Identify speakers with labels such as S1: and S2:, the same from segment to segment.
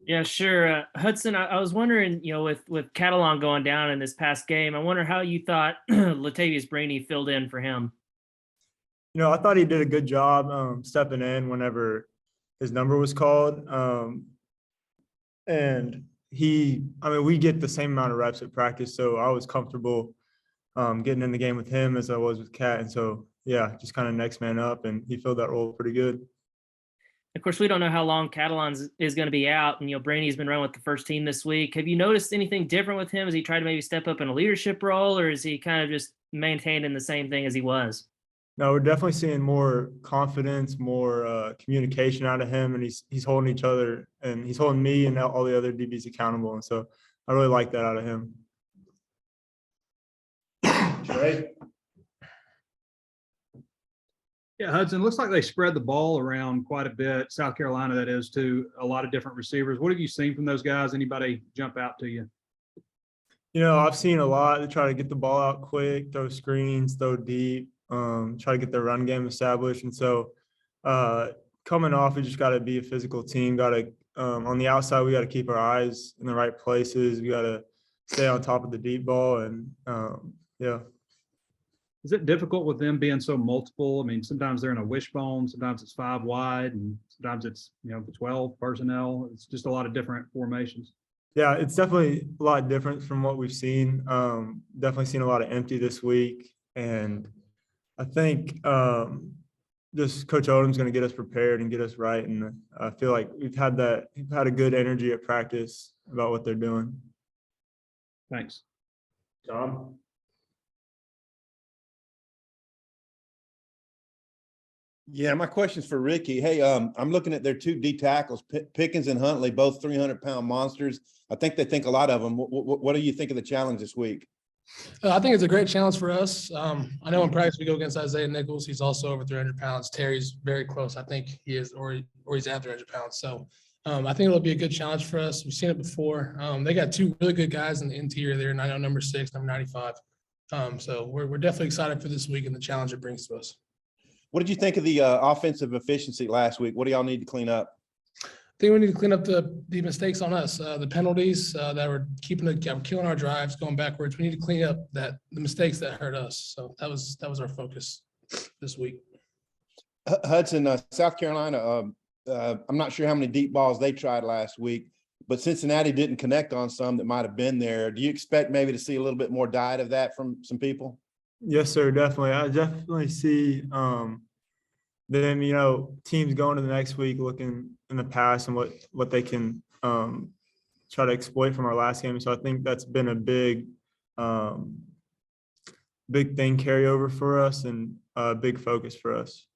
S1: Yeah, sure. Hudson, I was wondering, with Catalan going down in this past game, I wonder how you thought Latavius Brainy filled in for him.
S2: I thought he did a good job stepping in whenever his number was called. And we get the same amount of reps at practice, so I was comfortable getting in the game with him as I was with Cat. And so, yeah, just kind of next man up, and he filled that role pretty good.
S1: Of course, we don't know how long Catalan is going to be out, and Brady's been running with the first team this week. Have you noticed anything different with him? Has he tried to maybe step up in a leadership role, or is he kind of just maintaining the same thing as he was?
S2: No, we're definitely seeing more confidence, more communication out of him, and he's holding each other, and he's holding me and all the other DBs accountable. And so I really like that out of him. Trey?
S3: Yeah, Hudson, looks like they spread the ball around quite a bit. South Carolina, that is, to a lot of different receivers. What have you seen from those guys? Anybody jump out to you?
S2: I've seen a lot. They try to get the ball out quick, throw screens, throw deep, try to get their run game established. And so coming off, we just got to be a physical team. Got to on the outside, we got to keep our eyes in the right places. We got to stay on top of the deep ball, and yeah.
S3: Is it difficult with them being so multiple? I mean, sometimes they're in a wishbone, sometimes it's 5 wide, and sometimes it's, the 12 personnel. It's just a lot of different formations.
S2: Yeah, it's definitely a lot different from what we've seen. Definitely seen a lot of empty this week. And I think just Coach Odom's going to get us prepared and get us right. And I feel like we've had a good energy at practice about what they're doing.
S3: Thanks.
S2: John?
S4: Yeah, my question's for Ricky. Hey, I'm looking at their 2 D tackles, Pickens and Huntley, both 300-pound monsters. I think they think a lot of them. What do you think of the challenge this week?
S5: I think it's a great challenge for us. I know in practice we go against Isaiah Nichols. He's also over 300 pounds. Terry's very close. I think he is, or he's at 300 pounds. So I think it'll be a good challenge for us. We've seen it before. They got 2 really good guys in the interior there. I know number 6, number 95. So we're definitely excited for this week and the challenge it brings to us.
S4: What did you think of the offensive efficiency last week? What do y'all need to clean up?
S5: I think we need to clean up the mistakes on us, the penalties that were killing our drives, going backwards. We need to clean up the mistakes that hurt us. So that was our focus this week.
S4: Hudson, South Carolina, I'm not sure how many deep balls they tried last week, but Cincinnati didn't connect on some that might have been there. Do you expect maybe to see a little bit more diet of that from some people?
S2: Yes, sir, definitely. I definitely see them, teams going to the next week looking in the past and what they can try to exploit from our last game. So I think that's been a big thing carryover for us and a big focus for us.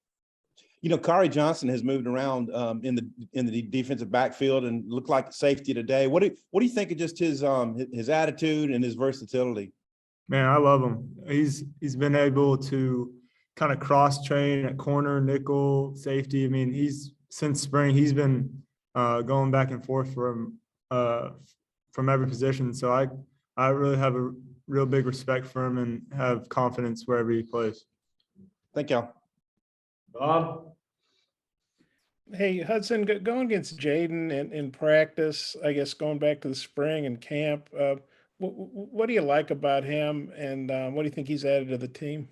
S4: Kari Johnson has moved around in the defensive backfield and looked like safety today. What do you think of just his attitude and his versatility?
S2: Man, I love him. He's been able to kind of cross train at corner, nickel, safety. I mean, since spring he's been going back and forth from every position. So I really have a real big respect for him and have confidence wherever he plays.
S4: Thank y'all.
S2: Bob?
S6: Hey, Hudson, going against Jaden in practice, I guess going back to the spring and camp, what do you like about him, and what do you think he's added to the team?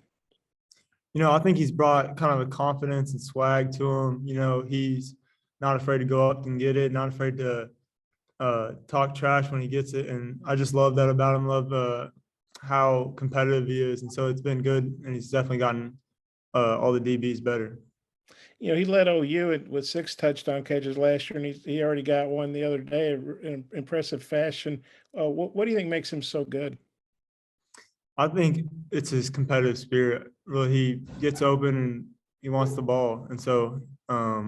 S2: I think he's brought kind of a confidence and swag to him. He's not afraid to go up and get it, not afraid to talk trash when he gets it. And I just love that about him, love how competitive he is. And so it's been good, and he's definitely gotten all the DBs better.
S6: He led OU with 6 touchdown catches last year, and he already got one the other day in impressive fashion. What do you think makes him so good?
S2: I think it's his competitive spirit. Really, he gets open and he wants the ball. And so I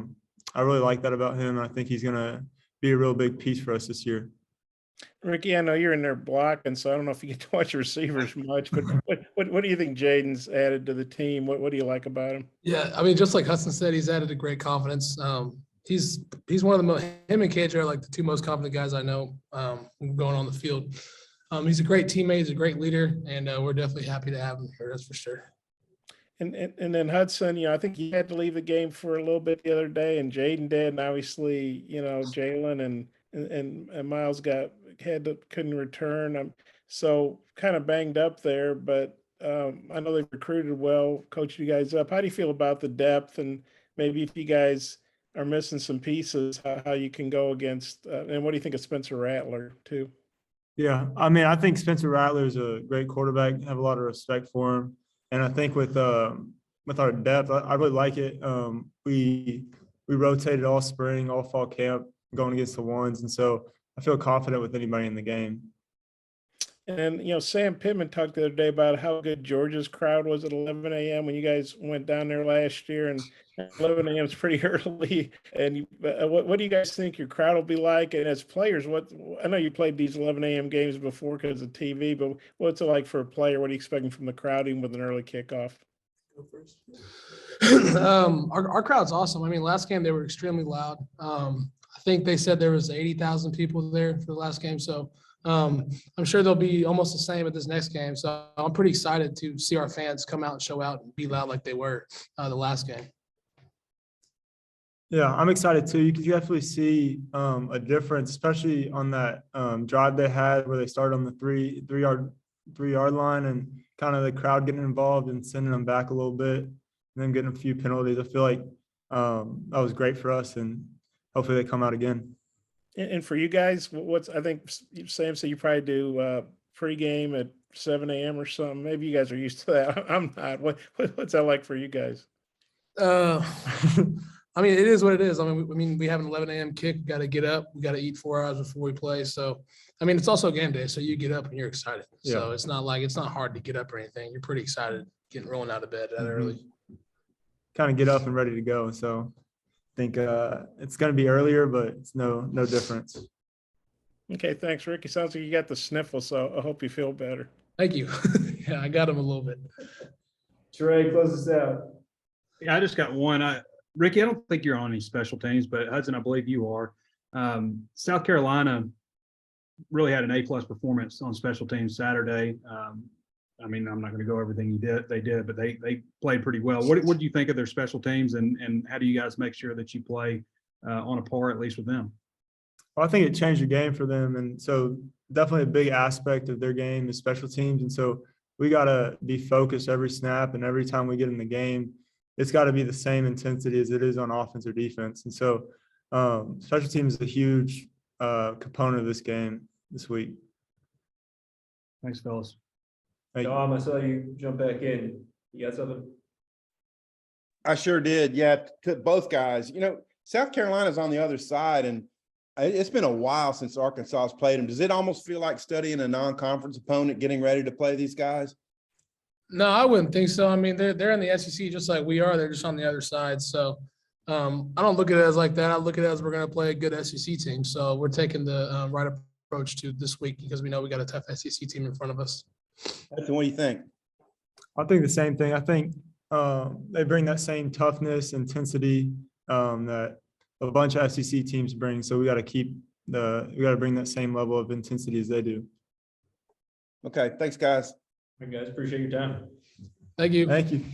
S2: really like that about him. I think he's going to be a real big piece for us this year.
S6: Ricky, I know you're in there blocking, so I don't know if you get to watch receivers much, but what do you think Jaden's added to the team? What do you like about him?
S5: Yeah, I mean, just like Hudson said, he's added a great confidence. He's one of him and KJ are like the 2 most confident guys I know going on the field. He's a great teammate, he's a great leader, and we're definitely happy to have him here, that's for sure.
S6: And then Hudson, I think he had to leave the game for a little bit the other day, and Jaden did, and obviously, Jalen and and Miles couldn't return. So kind of banged up there, but I know they've recruited well, coached you guys up. How do you feel about the depth, and maybe if you guys are missing some pieces, how you can go against, and what do you think of Spencer Rattler too?
S2: Yeah, I mean, I think Spencer Rattler is a great quarterback. I have a lot of respect for him, and I think with our depth, I really like it. We rotated all spring, all fall camp, going against the ones, and so I feel confident with anybody in the game.
S6: And Sam Pittman talked the other day about how good Georgia's crowd was at 11 a.m. when you guys went down there last year, and 11 a.m. is pretty early. And what do you guys think your crowd will be like? And as players, I know you played these 11 a.m. games before because of TV, but what's it like for a player? What are you expecting from the crowd, even with an early kickoff?
S5: Go first. Our crowd's awesome. I mean, last game they were extremely loud. I think they said there was 80,000 people there for the last game. So I'm sure they'll be almost the same at this next game. So I'm pretty excited to see our fans come out and show out and be loud like they were the last game.
S2: Yeah, I'm excited too. You can definitely see a difference, especially on that drive they had where they started on the three-yard line, and kind of the crowd getting involved and sending them back a little bit, and then getting a few penalties. I feel like that was great for us, and hopefully they come out again.
S6: And for you guys, I think Sam said you probably do pregame at 7 a.m. or something. Maybe you guys are used to that. I'm not. What's that like for you guys?
S5: I mean, it is what it is. I mean, we have an 11 a.m. kick. Got to get up. We got to eat 4 hours before we play. So, I mean, it's also game day. So you get up and you're excited. So it's not hard to get up or anything. You're pretty excited getting rolling out of bed that early.
S2: Kind of get up and ready to go. So I think it's going to be earlier, but it's no difference.
S6: Okay, thanks, Ricky. Sounds like you got the sniffle, so I hope you feel better.
S5: Thank you. Yeah, I got him a little bit.
S2: Trey, close us out.
S3: Yeah, I just got one. Ricky, I don't think you're on any special teams, but Hudson, I believe you are. South Carolina really had an A+ performance on special teams Saturday. I mean, I'm not going to go everything they did, but they played pretty well. What do you think of their special teams, and how do you guys make sure that you play on a par at least with them?
S2: Well, I think it changed the game for them, and so definitely a big aspect of their game is special teams, and so we got to be focused every snap, and every time we get in the game, it's got to be the same intensity as it is on offense or defense. And so special teams is a huge component of this game this week.
S3: Thanks, fellas.
S7: Dom, I saw you jump back in. You got something?
S4: I sure did. Yeah, to both guys. South Carolina's on the other side, and it's been a while since Arkansas has played them. Does it almost feel like studying a non-conference opponent, getting ready to play these guys?
S5: No, I wouldn't think so. I mean, they're in the SEC just like we are. They're just on the other side. So I don't look at it as like that. I look at it as we're going to play a good SEC team. So we're taking the right approach to this week because we know we got a tough SEC team in front of us.
S4: Hudson, what do you think?
S2: I think the same thing. I think they bring that same toughness, intensity that a bunch of SEC teams bring. So we got to bring that same level of intensity as they do.
S4: Okay, thanks, guys.
S7: All right, guys, appreciate your time.
S5: Thank you.
S2: Thank you.